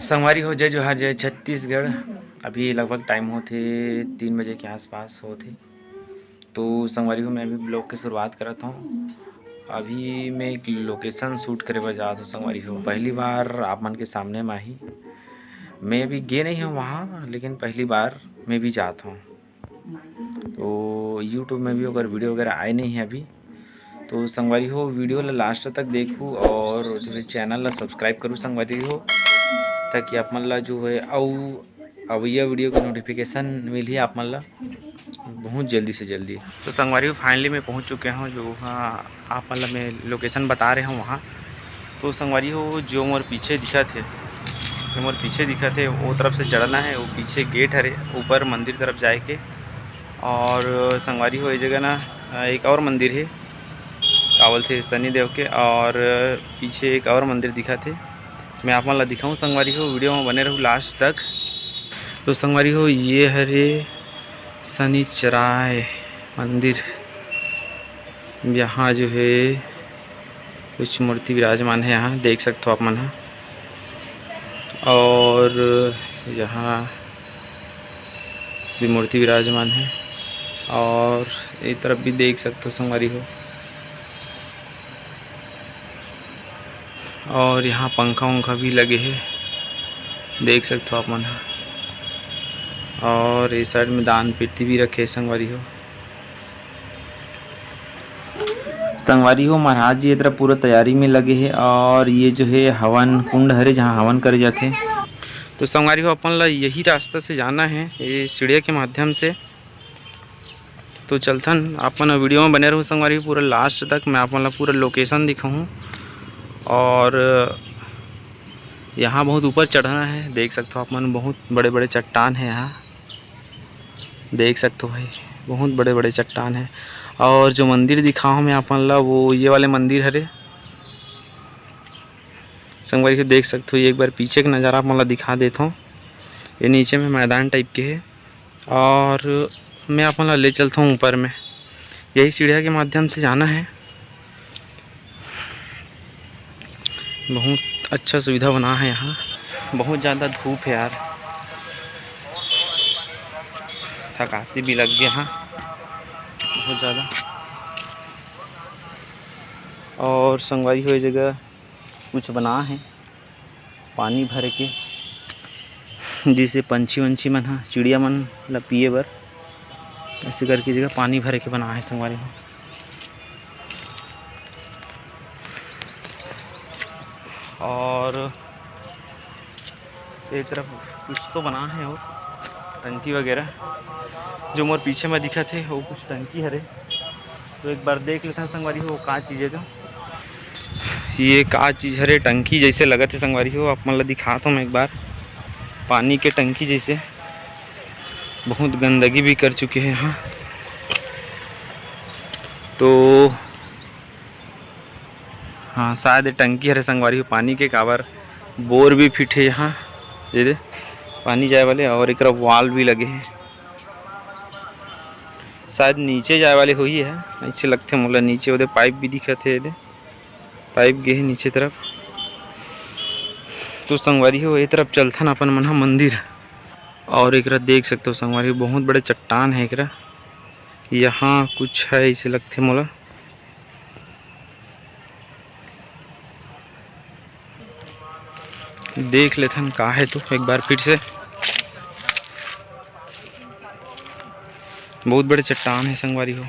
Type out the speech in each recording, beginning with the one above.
संगवारी हो जय जोहार जय छत्तीसगढ़। अभी लगभग टाइम होते 3 बजे के आसपास होते। तो संगवारी हो मैं अभी ब्लॉग की शुरुआत करता हूँ। अभी मैं एक लोकेशन शूट करे बर जात हूँ संगवारी हो। पहली बार आप मन के सामने में ही मैं अभी गे नहीं हूँ वहाँ, लेकिन पहली बार मैं भी जात हूँ। तो यूट्यूब में भी अगर वीडियो वगैरह आए नहीं है अभी, तो संगवारी हो वीडियो ला लास्ट तक देखूँ और जो चैनल ला सब्सक्राइब करूँ संगवारी हो, ताकि आप मन ला जो है अवैया वीडियो की नोटिफिकेशन मिली आप मन ला बहुत जल्दी से जल्दी। तो संगवारी हो फाइनली मैं पहुंच चुके हूं जो आप मन ला मैं लोकेशन बता रहे हूं वहाँ। तो संगवारी हो जो मोर पीछे दिखा थे वो तरफ से चढ़ना है। वो पीछे गेट हरे ऊपर मंदिर तरफ जाए के। और संगवारी हो ये जगह ना एक और मंदिर है, कावल थे शनि देव के, और पीछे एक और मंदिर दिखा थे। मैं आप मन ला दिखाऊँ संगवारी हो, वीडियो में बने रहूँ लास्ट तक। तो संगवारी हो ये हरे शनिचराय मंदिर, यहाँ जो है कुछ मूर्ति विराजमान है, यहाँ देख सकते हो आप मन। और यहाँ भी मूर्ति विराजमान है, और इस तरफ भी देख सकते हो संगवारी हो। और यहाँ पंखा वंखा भी लगे हैं, देख सकते हो आप मन। और इस साइड में दान पेटी भी रखे संगवारी हो। संगवारी हो महाराज जी इधर पूरा तैयारी में लगे हैं, और ये जो है हवन कुंड हरे जहाँ हवन करे जाते। तो संगवारी हो अपन ला यही रास्ता से जाना है, ये सीढ़िया के माध्यम से। तो चलथन अपन वीडियो में बने रहूँ संगवारी हो पूरा लास्ट तक। मैं अपन ला पूरा लोकेशन दिखाऊँ। और यहाँ बहुत ऊपर चढ़ना है, देख सकते हो आप मन। बहुत बड़े बड़े चट्टान है यहाँ, देख सकते हो भाई, बहुत बड़े बड़े चट्टान है। और जो मंदिर दिखाऊँ मैं अपन ला वो ये वाले मंदिर हरे संगवारी को, देख सकते हो। ये एक बार पीछे का नज़ारा अपन ला दिखा देता हूँ। ये नीचे में मैदान टाइप के है, और मैं अपन ला ले चलता हूँ ऊपर में। यही सीढ़िया के माध्यम से जाना है। बहुत अच्छा सुविधा बना है यहाँ। बहुत ज़्यादा धूप है यार, थकासी भी लग गया यहाँ बहुत ज़्यादा। और संगवारी हो जगह कुछ बना है पानी भर के, जिसे पंछी वंछी मन चिड़िया मन ला पिए बर, ऐसे करके जगह पानी भर के बना है संगवारी हो। और एक तरफ कुछ तो बना है, और टंकी वगैरह जो मोर पीछे में दिखा थे वो कुछ टंकी हरे। तो एक बार देख लेते हैं संगवारी हो का चीज़ है। तो ये का चीज़ हरे, टंकी जैसे लगा थे संगवारी हो। आप मन ला दिखाता हूँ मैं एक बार। पानी के टंकी जैसे, बहुत गंदगी भी कर चुके हैं यहाँ। तो हाँ शायद टंकी हरे संगवारी हो पानी के, काबर बोर भी फिट है यहाँ ये दे पानी जाए वाले। और एक वाल भी लगे हैं, शायद नीचे जाए वाले हो ही है ऐसे लगते मोला। नीचे उधर पाइप भी दिखत है, ये पाइप गए हैं नीचे तरफ। तो संगवारी हो ये तरफ चलथन अपन मन मंदिर। और एक देख सकते हो संगवारी हो बहुत बड़े चट्टान है एक, यहाँ कुछ है ऐसे लगते मोला। देख लेथन का है तो एक बार फिर से। बहुत बड़े चट्टान है संगवारी हो,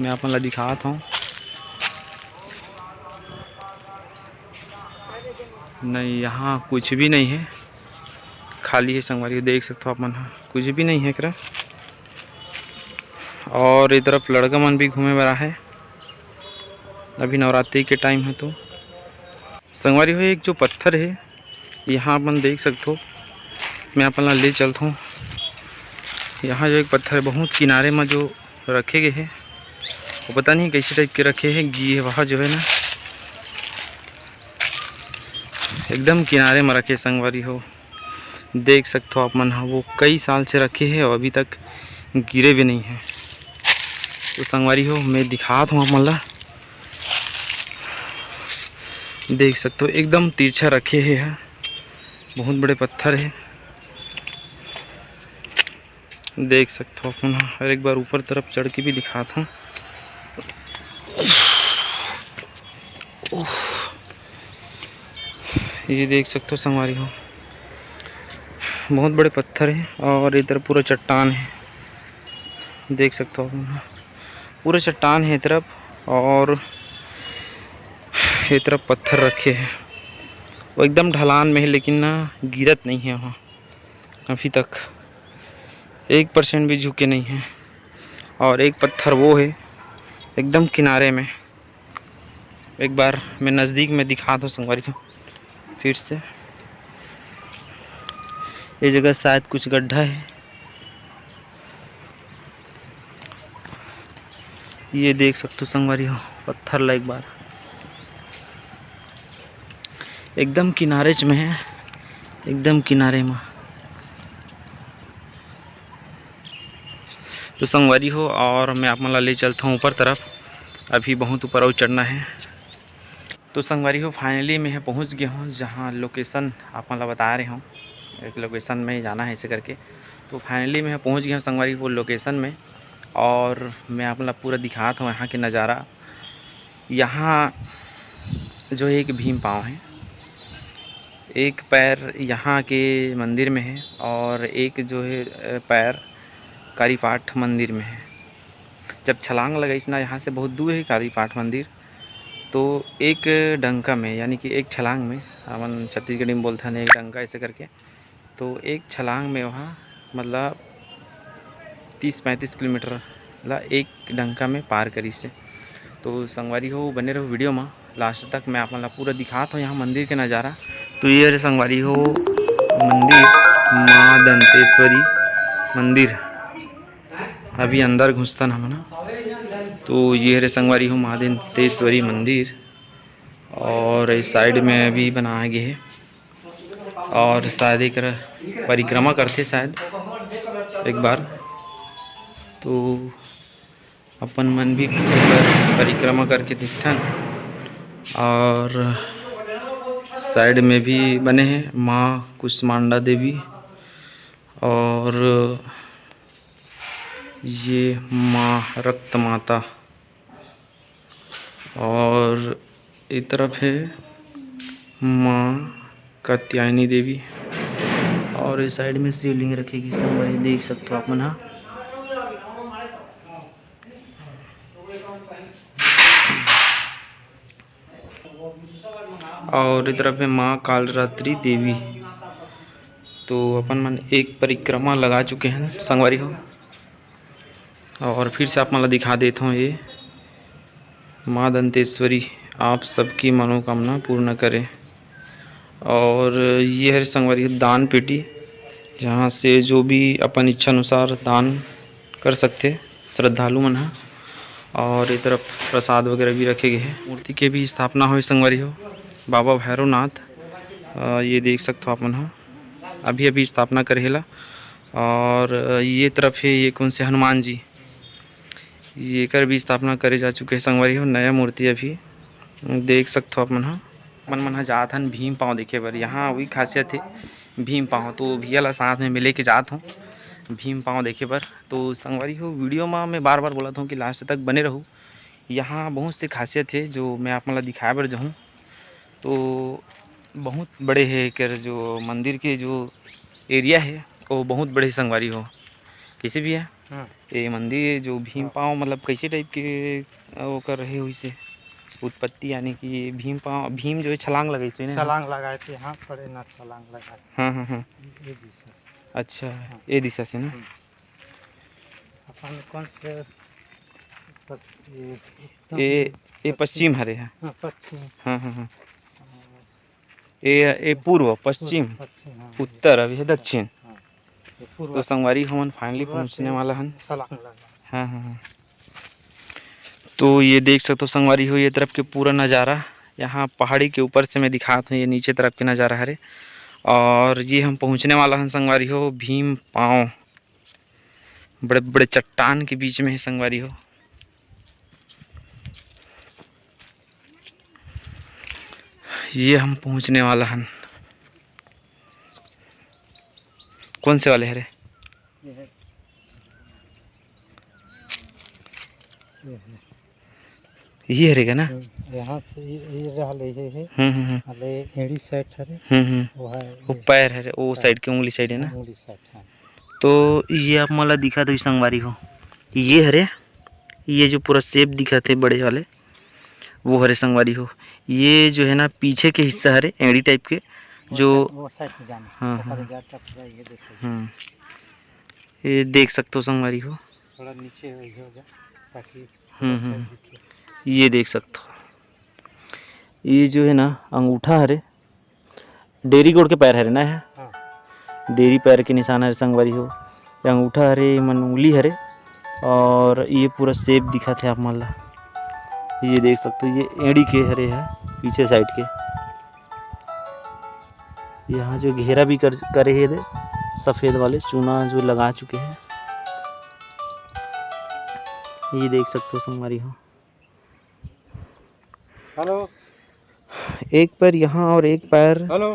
मैं अपन ला दिखाता हूँ। नहीं यहाँ कुछ भी नहीं है, खाली है संगवारी हो, देख सकते हो अपन। कुछ भी नहीं है एकरा। और इस तरफ लड़का मन भी घूमे वाला है, अभी नवरात्रि के टाइम है। तो संगवारी हो एक जो पत्थर है यहाँ अपन देख सकते हो, मैं अपन ला ले चलता हूँ। यहाँ जो एक पत्थर है बहुत किनारे में जो रखे गए हैं, वो पता नहीं कैसे टाइप के रखे हैं। ये वहाँ जो है ना एकदम किनारे में रखे संगवारी हो, देख सकते हो आप मन। वो कई साल से रखे हैं और अभी तक गिरे भी नहीं हैं। तो संगवारी हो मैं दिखाता हूँ आप मन ला, देख सकते हो एकदम तिरछा रखे हैं। बहुत बड़े पत्थर है, देख सकते हो अपन। और एक बार ऊपर तरफ चढ़ के भी दिखाता हूँ। ये देख सकते हो संगवारी हो, बहुत बड़े पत्थर है और इधर पूरा चट्टान है, देख सकते हो अपन। पूरा चट्टान है तरफ, और ये तरफ पत्थर रखे हैं। वो एकदम ढलान में है, लेकिन ना गिरत नहीं है वहाँ, अभी तक 1% भी झुके नहीं है। और एक पत्थर वो है एकदम किनारे में, एक बार मैं नज़दीक में दिखा दूँ संगवारी को फिर से। ये जगह शायद कुछ गड्ढा है, ये देख सकते हो संगवारी हो, पत्थर ला एक बार एकदम किनारे में है, एकदम किनारे में। तो संगवारी हो, और मैं आप मला ले चलता हूँ ऊपर तरफ, अभी बहुत ऊपर और चढ़ना है। तो संगवारी हो फाइनली मैं पहुँच गया हूँ जहाँ लोकेशन आप मला बता रहे हूँ, एक लोकेशन में जाना है ऐसे करके। तो फाइनली मैं पहुँच गया हूँ संगवारी वो लोकेशन में, और मैं आप मला पूरा दिखाता हूँ यहाँ के नज़ारा। यहाँ जो है एक भीम पाँव है, एक पैर यहाँ के मंदिर में है, और एक जो है पैर कालीपाठ मंदिर में है। जब छलांग लगाई ना, यहाँ से बहुत दूर है कालीपाठ मंदिर, तो एक डंका में, यानी कि एक छलांग में, अपन छत्तीसगढ़ी में बोलते हैं एक डंका ऐसे करके, तो एक छलांग में वहाँ मतलब 30-35 किलोमीटर ला एक डंका में पार करी से। तो संगवारी हो बने रहो वीडियो में लास्ट तक, मैं आप पूरा दिखाता हूँ यहाँ मंदिर के नज़ारा। तो ये संगवारी हो मंदिर, माँ दंतेश्वरी मंदिर, अभी अंदर घुसता ना मना। तो ये रे संगवारी हो माँ दंतेश्वरी मंदिर, और इस साइड में भी बनाया गया है, और शायद एक परिक्रमा करते शायद एक बार। तो अपन मन भी परिक्रमा करके दिखथन, और साइड में भी बने हैं माँ कुष्मांडा देवी, और ये माँ रक्त माता, और इस तरफ है माँ कात्यायनी देवी, और इस साइड में शिवलिंग रखेगी संगवारी, देख सकते हो आप मन। और इस तरफ है माँ कालरात्रि देवी। तो अपन मन एक परिक्रमा लगा चुके हैं संगवारी हो, और फिर से आप मन दिखा देता हूँ। ये माँ दंतेश्वरी आप सबकी मनोकामना पूर्ण करें। और ये है संगवारी दान पेटी, जहाँ से जो भी अपन इच्छा अनुसार दान कर सकते श्रद्धालु मन। और ये तरफ प्रसाद वगैरह भी रखे गए हैं। मूर्ति के भी स्थापना हुई संगवारी हो, बाबा भैरवनाथ, ये देख सकते हो अपन हो, अभी अभी स्थापना करेला। और ये तरफ है ये कौन से हनुमान जी, ये कर भी स्थापना करे जा चुके हैं संगवारी हो, नया मूर्ति अभी देख सकते हो अपन हो। मन जात हन भीम पाँव देखे बर, यहाँ वही खासियत है भीम पाँव। तो भैया ला साथ में मिले के जात हूँ भीम पाँव देखे बर। तो संगवारी हो वीडियो में मैं बार बार बोलता हूँ कि लास्ट तक बने रहूँ, यहाँ बहुत से खासियत है जो मैं आप मतलब दिखाए बर जाऊँ। तो बहुत बड़े है कर जो मंदिर के जो एरिया है वो बहुत बड़े संगवारी हो, कैसे भी है ये मंदिर जो भीम पाँव मतलब कैसे टाइप के वो कर रहे हो इसे उत्पत्ति, यानी कि भीम पाँव, भीम जो है छलांग लगाई थी ना, छलांग लगाए थे यहाँ पड़े ना, छलांग लगाए। हाँ ये दिशा। अच्छा ये दिशा से ना, अपन कौन से ये पश्चिम हरे है, पश्चिम, हाँ ये पूर्व पश्चिम उत्तर, अभी है दक्षिण। तो संगवारी हमन फाइनली पहुँचने वाला हन। हाँ। तो ये देख सकते हो संगवारी हो ये तरफ के पूरा नज़ारा, यहाँ पहाड़ी के ऊपर से मैं दिखाता हूँ ये नीचे तरफ के नज़ारा हरे। और ये हम पहुँचने वाला हन संगवारी हो भीम पाँव, बड़े बड़े चट्टान के बीच में है संगवारी हो। ये हम पहुँचने वाला हन। कौन से वाले हरे? ये है, ये है। ये हरे का ना? यहाँ से ये रहल ये है हम्म। अले एड़ी साइड हरे वो है वो ये पैर हरे, वो साइड के उंगली साइड है ना? उंगली साइड है। तो ये आप मला दिखा दो संगवारी हो, ये हरे, ये जो पूरा सेप दिखा थे बड़े वाले वो हरे संगवारी हो। ये जो है ना पीछे के हिस्सा हरे एड़ी टाइप के जो वो साइड में जाना। हाँ ऊपर जाता पूरा ये देखो। ये देख सकते हो संगवारी हो, थोड़ा नीचे हो जा ताकि ये देख सकते हो। ये जो है ना अंगूठा हरे, डेरी गोड़ के पैर हरे ना है। हाँ। डेरी पैर के निशान हरे संगवारी हो। ये अंगूठा हरे, मन उंगली हरे, और ये पूरा सेप दिखा थे आप मान ला, ये देख सकते हो। ये एड़ी के हरे है पीछे साइड के। यहाँ जो घेरा भी करे है सफ़ेद वाले चूना जो लगा चुके हैं, ये देख सकते हो संगवारी हो। हेलो, एक पैर यहाँ और एक पैर हेलो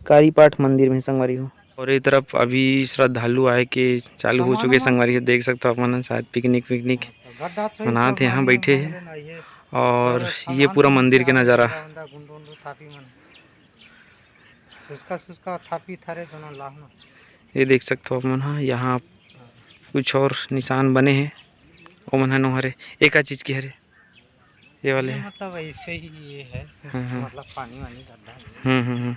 कारी पाठ मंदिर में संगवारी हो। और एक तरफ अभी श्रद्धालु आए के चालू हो चुके संगवारी हो, देख सकते हो आप मन शायद पिकनिक मनाते यहाँ बैठे हैं। और ये पूरा मंदिर के नज़ारा, ये देख सकते हो आप मन। हाँ, यहाँ कुछ और निशान बने हैं वो मन नो हरे, एक चीज के हरे ये वाले हैं। मतलब ऐसे ही ये है। हाँ। मतलब पानी वानी गड्ढा है।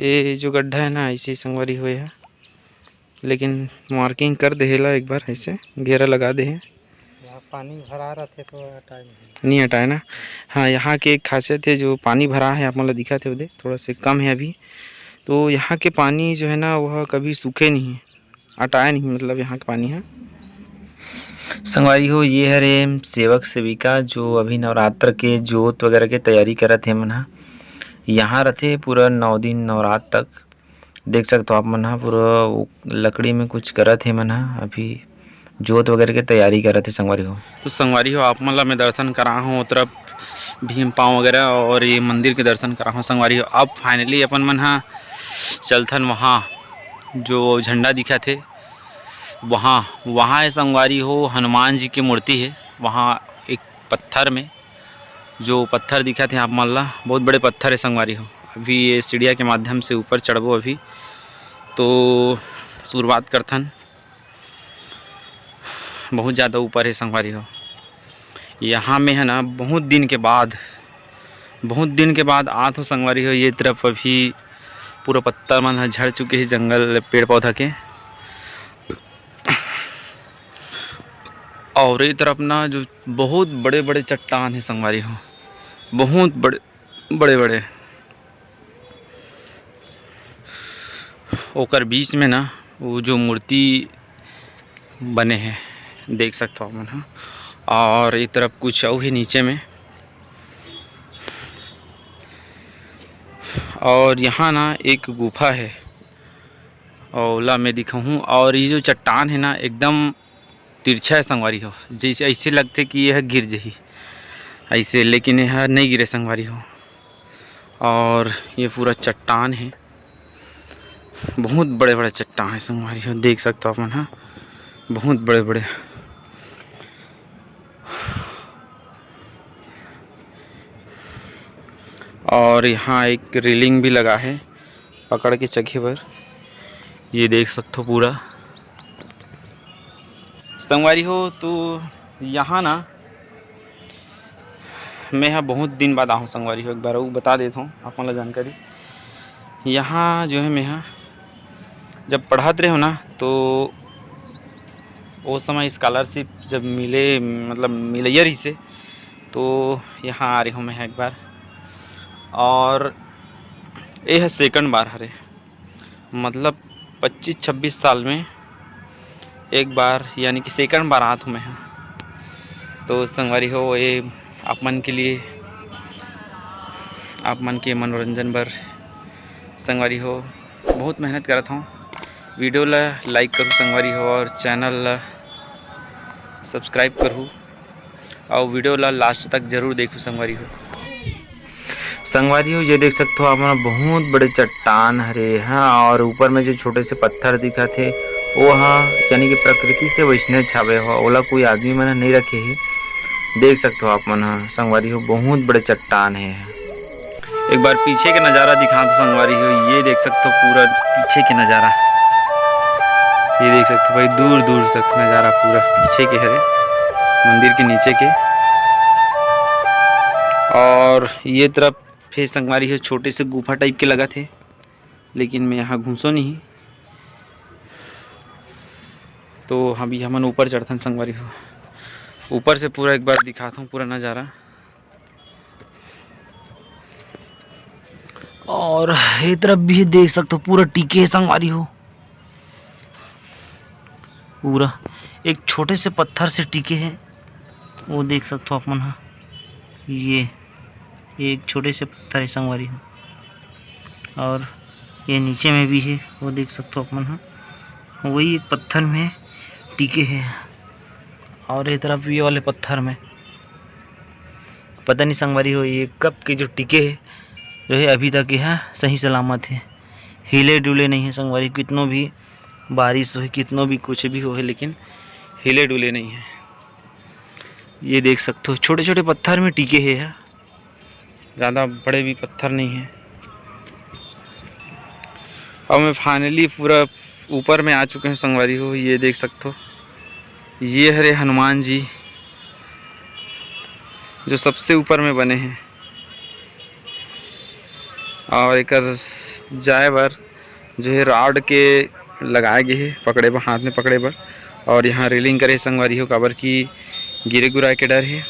ये जो गड्ढा है ना ऐसे संगवारी हुए है, लेकिन मार्किंग कर देला एक बार, ऐसे घेरा लगा दे हैं। पानी भरा रहते तो नहीं हटाए ना। हाँ, यहाँ की एक खासियत है जो पानी भरा है आप मतलब दिखा थे उधर थोड़ा से कम है अभी, तो यहाँ के पानी जो है ना वह कभी सूखे नहीं है, हटाया नहीं, मतलब यहाँ का पानी है संगवारी हो। ये हरे सेवक सेविका जो अभी नवरात्र के जोत वगैरह के तैयारी करत है मन, यहाँ रहते पूरा 9 दिन नवरात्र तक। देख सकते हो आप मन, पूरा लकड़ी में कुछ करत है मन, अभी जोत वगैरह की तैयारी कर रहे थे संगवारी हो। तो संगवारी हो आप मतलब मैं दर्शन करा हूँ तरफ भीम पाँव वगैरह, और ये मंदिर के दर्शन करा हूँ संगवारी हो। अब फाइनली अपन मन हाँ चलथन वहाँ जो झंडा दिखा थे वहाँ है संगवारी हो। हनुमान जी की मूर्ति है वहाँ एक पत्थर में, जो पत्थर दिखा थे आप मान ला बहुत बड़े पत्थर है संगवारी हो। अभी ये सीढ़िया के माध्यम से ऊपर चढ़बो, अभी तो शुरुआत करथन, बहुत ज़्यादा ऊपर है संगवारी हो। यहाँ में है ना बहुत दिन के बाद आत हो संगवारी हो। ये तरफ अभी पूरा पत्ता मन झड़ चुके हैं, जंगल पेड़ पौधा के, और ये तरफ ना जो बहुत बड़े बड़े चट्टान है संगवारी हो, बहुत बड़े ओकर बीच में ना वो जो मूर्ति बने हैं देख सकते हो मन। हाँ, और इस तरफ कुछ और है नीचे में, और यहाँ ना एक गुफा है ओला में दिखाऊँ। और ये जो चट्टान है ना एकदम तिरछा है संगवारी हो, जैसे ऐसे लगते कि यह गिर जाही ऐसे, लेकिन यह नहीं गिरे संगवारी हो। और ये पूरा चट्टान है, बहुत बड़े चट्टान है संगवारी हो, देख सकते हो अपन। हाँ, बहुत बड़े और यहाँ एक रेलिंग भी लगा है पकड़ के चढ़े पर, ये देख सकते हो पूरा संगवारी हो। तो यहाँ ना मैं यहाँ बहुत दिन बाद आऊँ संगवारी हो, एक बार वो बता देता हूँ आप मतलब जानकारी। यहाँ जो है मैं यहाँ जब पढ़ाते रहे हो ना, तो उस समय स्कॉलरशिप जब मिले, मतलब मिलैया रही से, तो यहाँ आ रही हूँ मैं एक बार, और ये है सेकंड बार हरे, मतलब 25-26 साल में एक बार, यानी कि सेकंड बार आत हूँ मैं यहाँ। तो संगवारी हो ये आप मन के लिए, आप मन के मनोरंजन बर संगवारी हो बहुत मेहनत करता हूँ। वीडियो ला लाइक करूँ संगवारी हो, और चैनल ला सब्सक्राइब करूँ, और वीडियो ला लास्ट तक जरूर देखूँ संगवारी हो। संगवारी हो ये देख सकते हो आप मन बहुत बड़े चट्टान हरे हाँ, और ऊपर में जो छोटे से पत्थर दिखा थे वो हाँ यानी कि प्रकृति से वैष्णव छावे हो, ओला कोई आदमी मन नहीं रखे है। देख सकते हो आप मन संगवारी हो बहुत बड़े चट्टान है। एक बार पीछे के नज़ारा दिखा दो संगवारी हो, ये देख सकते हो पूरा पीछे के नज़ारा, ये देख सकते हो भाई दूर दूर तक नज़ारा पूरा पीछे के है मंदिर के नीचे के। और ये तरफ फिर संगवारी हो छोटे से गुफा टाइप के लगा थे, लेकिन मैं यहाँ घुसो नहीं तो अभी हमन ऊपर चढ़थन संगवारी हो। ऊपर से पूरा एक बार दिखाता हूँ पूरा नज़ारा। और ये तरफ भी देख सकते हो पूरा टीके है संगवारी हो, पूरा एक छोटे से पत्थर से टीके हैं वो देख सकते हो आप मन हाँ, ये एक छोटे से पत्थर है संगवारी हो, और ये नीचे में भी है वो देख सकते हो आप मन हाँ, वही एक पत्थर में टीके हैं। और ये तरफ ये वाले पत्थर में पता नहीं संगवारी हो ये कब के जो टीके है जो है अभी तक यहाँ सही सलामत है, हिले डुले नहीं है संगवारी, कितनों भी बारिश हो कितनों भी कुछ भी हो है लेकिन हिले डुले नहीं है। ये देख सकते हो छोटे छोटे पत्थर में टीके है यहाँ, ज़्यादा बड़े भी पत्थर नहीं है। अब मैं फाइनली पूरा ऊपर में आ चुके हैं संगवारी हो, ये देख सकते हो ये हरे हनुमान जी जो सबसे ऊपर में बने हैं, और एक जाए बर जो है रॉड के लगाए गए हैं पकड़े बर, हाथ में पकड़े बर, और यहाँ रेलिंग करे संगवारी हो काबर की गिरे गुराए के डर है।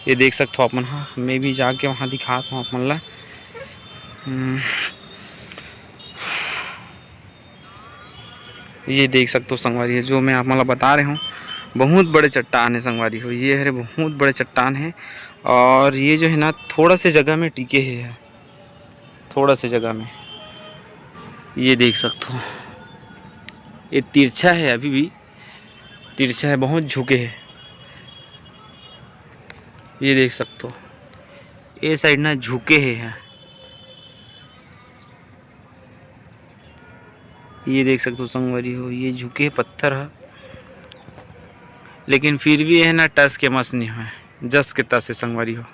ये देख सकते हो आप मन हाँ, मैं भी जाके वहाँ दिखाता हूँ आप मन ला। ये देख सकते हो संगवारी है जो मैं आप मन ला बता रहे हूँ, बहुत बड़े चट्टान है संगवारी हो, ये है बहुत बड़े चट्टान है। और ये जो है ना थोड़ा से जगह में टिके है, थोड़ा से जगह में ये देख सकते हो। ये तिरछा है, अभी भी तिरछा है, बहुत झुके है, ये देख सकते हो ये साइड ना झुके है, ये देख सकते हो संगवारी हो ये झुके पत्थर है, लेकिन फिर भी है ना टस के मस नहीं है, जस के तस है संगवारी हो।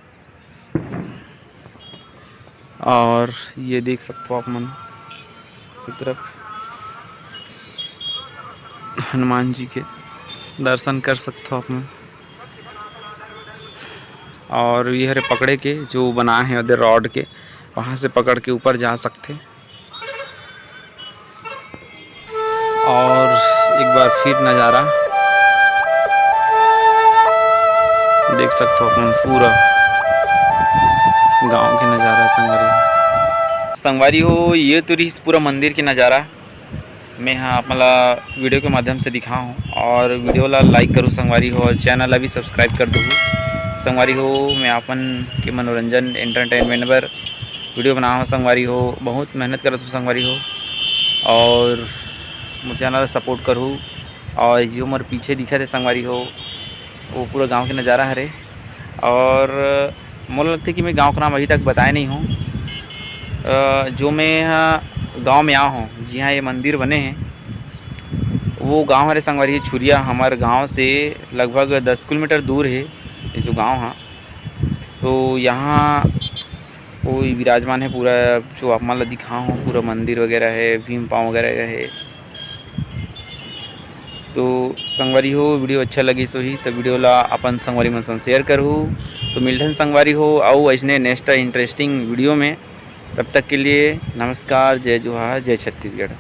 और ये देख सकते हो आप मन की तरफ हनुमान जी के दर्शन कर सकते हो आप मन। और ये हरे पकड़े के जो बनाए हैं उधर रॉड के, वहाँ से पकड़ के ऊपर जा सकते। और एक बार फिर नज़ारा देख सकते हो अपन, पूरा गांव के नज़ारा संगवारी हो ये तो रही पूरा मंदिर के नज़ारा मैं हाँ अपना वीडियो के माध्यम से दिखाऊँ। और वीडियो ला लाइक करूँ संगवारी हो, और चैनल भी सब्सक्राइब कर दूँ संगवारी हो। मैं अपन के मनोरंजन एंटरटेनमेंट पर वीडियो बना हूँ संगवारी हो, बहुत मेहनत करत हूँ संगवारी हो, और मुझे चैनल सपोर्ट करूँ। और जो मोर पीछे दिखा थे संगवारी हो वो पूरा गांव के नज़ारा हरे। और मुझे लगता है कि मैं गांव का नाम अभी तक बताया नहीं हूँ। जो मैं गांव में आया हूँ, जी हाँ ये मंदिर बने हैं वो गांव हरे संगवारी छुरिया, हमारे गांव से लगभग 10 किलोमीटर दूर है ये जो गांव है। तो यहाँ कोई विराजमान है पूरा, जो आप मान दिखा हूँ पूरा मंदिर वगैरह है, भीम पाँव वगैरह है। तो संगवारी हो वीडियो अच्छा लगी सो ही तो वीडियो ला अपन संगवारी मन संग शेयर करूँ। तो मिलथन संगवारी हो आओ ऐसने नेक्स्ट इंटरेस्टिंग वीडियो में, तब तक के लिए नमस्कार, जय जोहार, जय छत्तीसगढ़।